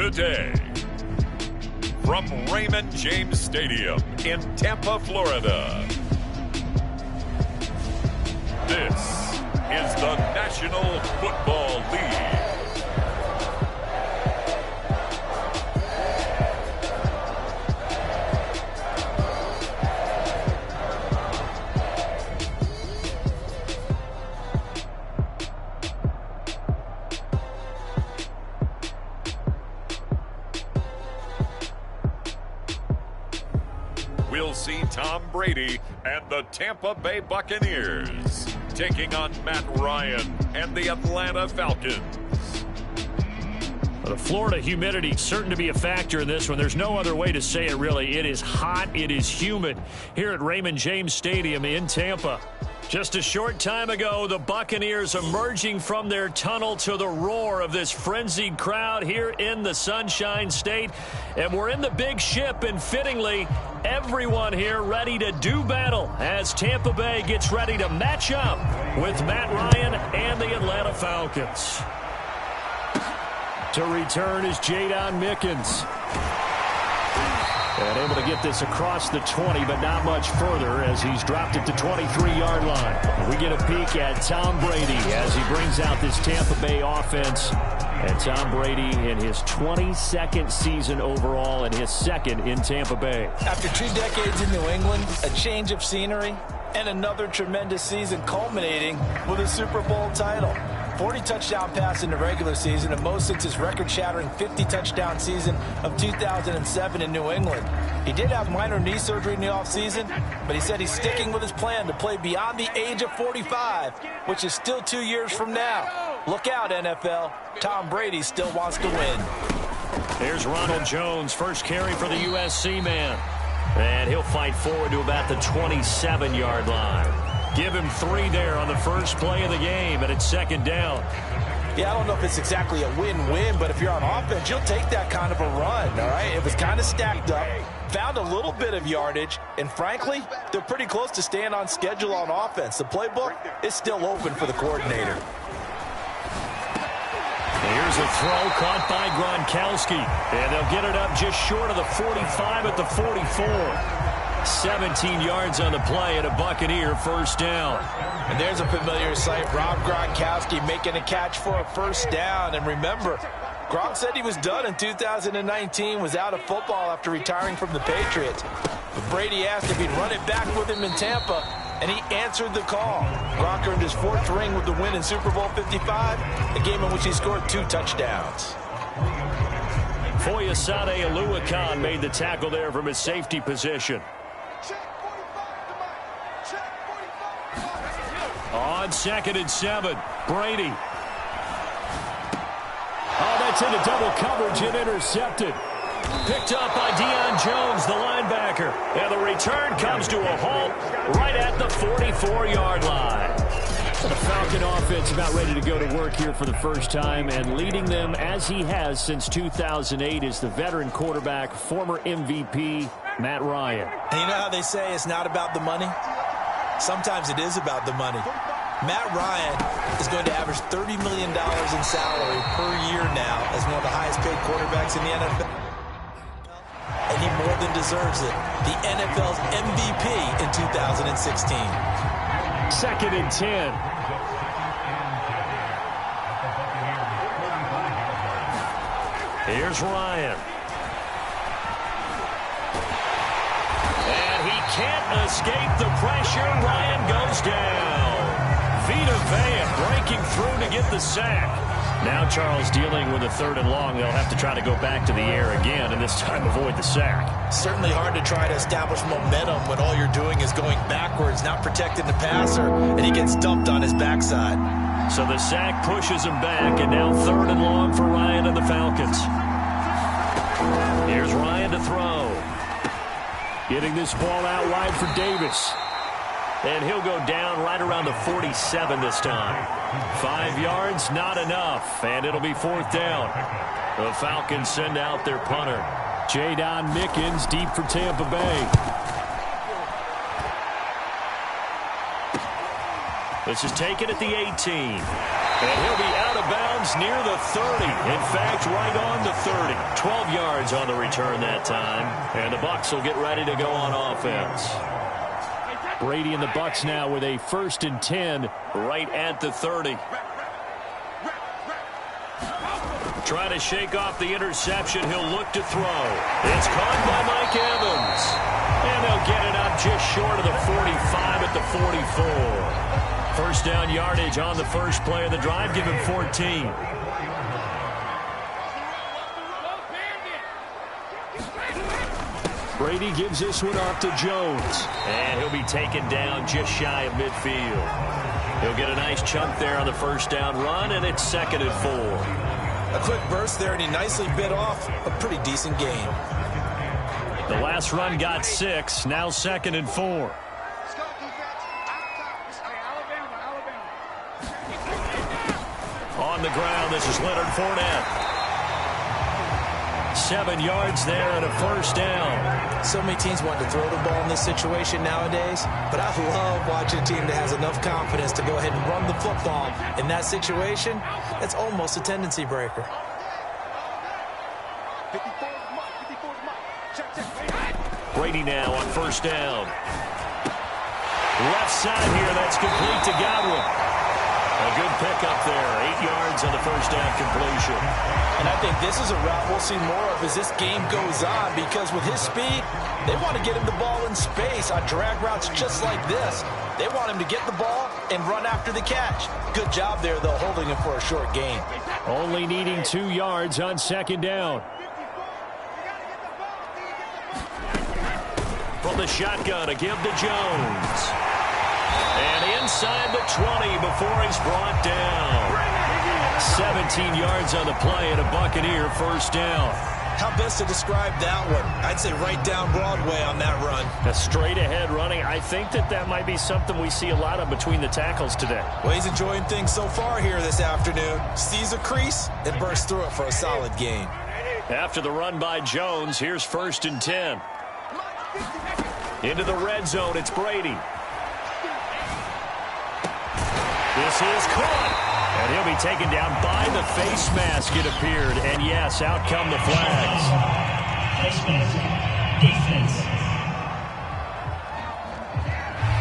today. From Raymond James Stadium in Tampa, Florida, this is the National Football League. We'll see Tom Brady and the Tampa Bay Buccaneers taking on Matt Ryan and the Atlanta Falcons. The Florida humidity certain to be a factor in this one. There's no other way to say it, really. It is hot. It is humid here at Raymond James Stadium in Tampa. Just a short time ago, the Buccaneers emerging from their tunnel to the roar of this frenzied crowd here in the Sunshine State. And we're in the big ship, and fittingly, everyone here ready to do battle as Tampa Bay gets ready to match up with Matt Ryan and the Atlanta Falcons. To return is Jadon Mickens. And able to get this across the 20, but not much further as he's dropped it to 23-yard line. We get a peek at Tom Brady as he brings out this Tampa Bay offense. And Tom Brady in his 22nd season overall and his second in Tampa Bay. After 2 decades in New England, a change of scenery, and another tremendous season culminating with a Super Bowl title. 40 touchdown pass in the regular season, and most since his record-shattering 50-touchdown season of 2007 in New England. He did have minor knee surgery in the offseason, but he said he's sticking with his plan to play beyond the age of 45, which is still 2 years from now. Look out, NFL. Tom Brady still wants to win. There's Ronald Jones, first carry for the USC man. And he'll fight forward to about the 27-yard line. Give him 3 there on the first play of the game, and it's second down. Yeah, I don't know if it's exactly a win-win, but if you're on offense, you'll take that kind of a run, all right? It was kind of stacked up, found a little bit of yardage, and frankly, they're pretty close to staying on schedule on offense. The playbook is still open for the coordinator. Here's a throw caught by Gronkowski, and they'll get it up just short of the 45 at the 44. 17 yards on the play and a Buccaneer first down. And there's a familiar sight. Rob Gronkowski making a catch for a first down. And remember, Gronk said he was done in 2019, was out of football after retiring from the Patriots. But Brady asked if he'd run it back with him in Tampa, and he answered the call. Gronk earned his 4th ring with the win in Super Bowl 55, a game in which he scored 2 touchdowns. Foyesade Oluwakan made the tackle there from his safety position. On 2nd and 7, Brady. Oh, that's into double coverage and intercepted. Picked up by Deion Jones, the linebacker. And the return comes to a halt right at the 44-yard line. The Falcon offense about ready to go to work here for the first time, and leading them as he has since 2008 is the veteran quarterback, former MVP, Matt Ryan. And you know how they say it's not about the money? Sometimes it is about the money. Matt Ryan is going to average $30 million in salary per year now as one of the highest paid quarterbacks in the NFL. And he more than deserves it. The NFL's MVP in 2016. 2nd and 10. Here's Ryan. And he can't escape the pressure. Ryan goes down. Vita Vea breaking through to get the sack. Now Charles dealing with a 3rd and long. They'll have to try to go back to the air again, and this time avoid the sack. Certainly hard to try to establish momentum when all you're doing is going backwards, not protecting the passer, and he gets dumped on his backside. So the sack pushes him back, and now 3rd and long for Ryan and the Falcons. Here's Ryan to throw. Getting this ball out wide for Davis. And he'll go down right around the 47 this time. 5 yards, not enough. And it'll be 4th down. The Falcons send out their punter. Jadon Mickens deep for Tampa Bay. This is taken at the 18. And he'll be out of bounds near the 30. In fact, right on the 30. 12 yards on the return that time. And the Bucs will get ready to go on offense. Brady and the Bucs now with a 1st and 10 right at the 30. Trying to shake off the interception. He'll look to throw. It's caught by Mike Evans. And they'll get it up just short of the 45 at the 44. First down yardage on the first play of the drive. Give him 14. Brady gives this one off to Jones. And he'll be taken down just shy of midfield. He'll get a nice chunk there on the first down run, and it's 2nd and 4. A quick burst there, and he nicely bit off a pretty decent gain. The last run got 6. Now 2nd and 4. On the ground, this is Leonard Fournette. 7 yards there and a first down. So many teams want to throw the ball in this situation nowadays, but I love watching a team that has enough confidence to go ahead and run the football. In that situation, that's almost a tendency breaker. Brady now on first down. Left side here, that's complete to Godwin. A good pickup there. 8 yards on the first down completion. And I think this is a route we'll see more of as this game goes on, because with his speed, they want to get him the ball in space on drag routes just like this. They want him to get the ball and run after the catch. Good job there, though, holding him for a short gain. Only needing 2 yards on second down. From the shotgun, a give to Jones. And inside the 20 before he's brought down. 17 yards on the play and a Buccaneer first down. How best to describe that one? I'd say right down Broadway on that run. A straight ahead running. I think that might be something we see a lot of between the tackles today. Well, he's enjoying things so far here this afternoon. Sees a crease and bursts through it for a solid gain. After the run by Jones, here's 1st and 10. Into the red zone, it's Brady. This is caught. And he'll be taken down by the face mask, it appeared. And yes, out come the flags. Face mask, defense.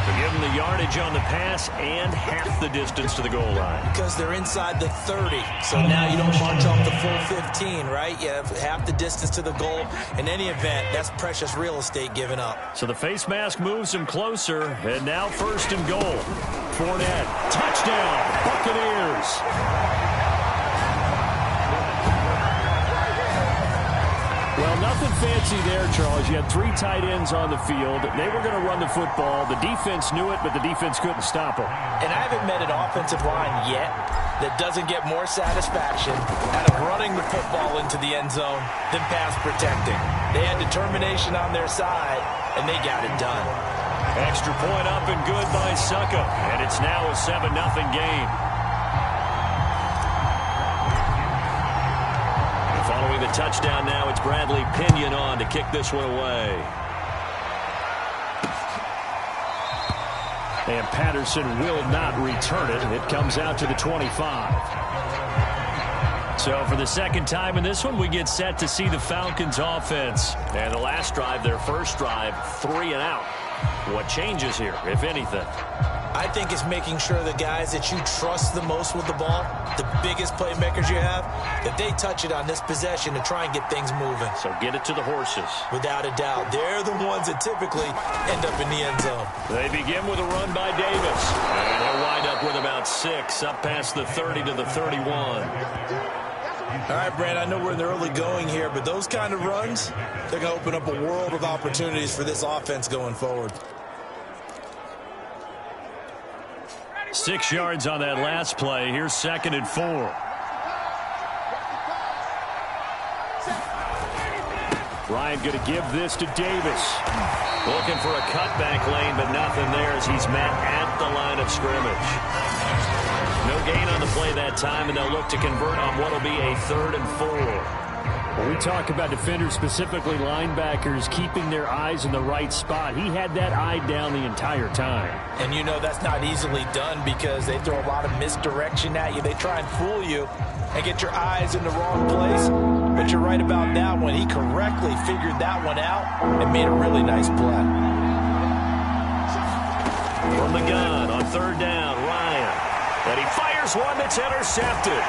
To give him the yardage on the pass and half the distance to the goal line. Because they're inside the 30. So now you don't march off the full 15, right? You have half the distance to the goal. In any event, that's precious real estate given up. So the face mask moves him closer. And now 1st and goal. Fournette, touchdown, Buccaneers. Well, nothing fancy there, Charles. You had 3 tight ends on the field. They were going to run the football. The defense knew it, but the defense couldn't stop them. And I haven't met an offensive line yet that doesn't get more satisfaction out of running the football into the end zone than pass protecting. They had determination on their side, and they got it done. Extra point up and good by Succa. And it's now a 7-0 game. And following the touchdown now, it's Bradley Pinion on to kick this one away. And Patterson will not return it. It comes out to the 25. So for the second time in this one, we get set to see the Falcons offense. And the last drive, their first drive, 3 and out. What changes here, if anything? I think it's making sure the guys that you trust the most with the ball, the biggest playmakers you have, that they touch it on this possession to try and get things moving. So get it to the horses. Without a doubt. They're the ones that typically end up in the end zone. They begin with a run by Davis. And they'll wind up with about 6 up past the 30 to the 31. All right, Brand, I know we're in the early going here, but those kind of runs, they're going to open up a world of opportunities for this offense going forward. 6 yards on that last play. Here's 2nd and 4. Ryan going to give this to Davis. Looking for a cutback lane, but nothing there as he's met at the line of scrimmage. No gain on the play that time, and they'll look to convert on what will be a 3rd and 4. When we talk about defenders, specifically linebackers, keeping their eyes in the right spot, he had that eye down the entire time. And you know that's not easily done because they throw a lot of misdirection at you. They try and fool you and get your eyes in the wrong place. But you're right about that one. He correctly figured that one out and made a really nice play. From the gun on third down, Ryan. And he fires one that's intercepted.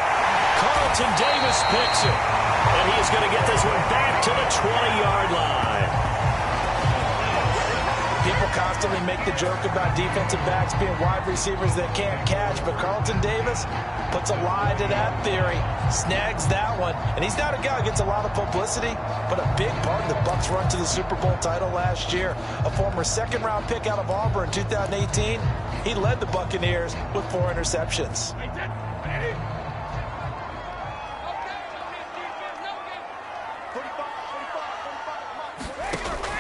Carlton Davis picks it. And he is going to get this one back to the 20-yard line. People constantly make the joke about defensive backs being wide receivers that can't catch, but Carlton Davis puts a lie to that theory, snags that one, and he's not a guy who gets a lot of publicity, but a big part of the Bucs' run to the Super Bowl title last year. A former second-round pick out of Auburn in 2018, he led the Buccaneers with 4 interceptions.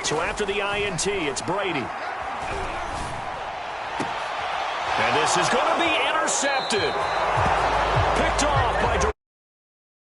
So after the INT, it's Brady. And this is going to be intercepted. Picked off by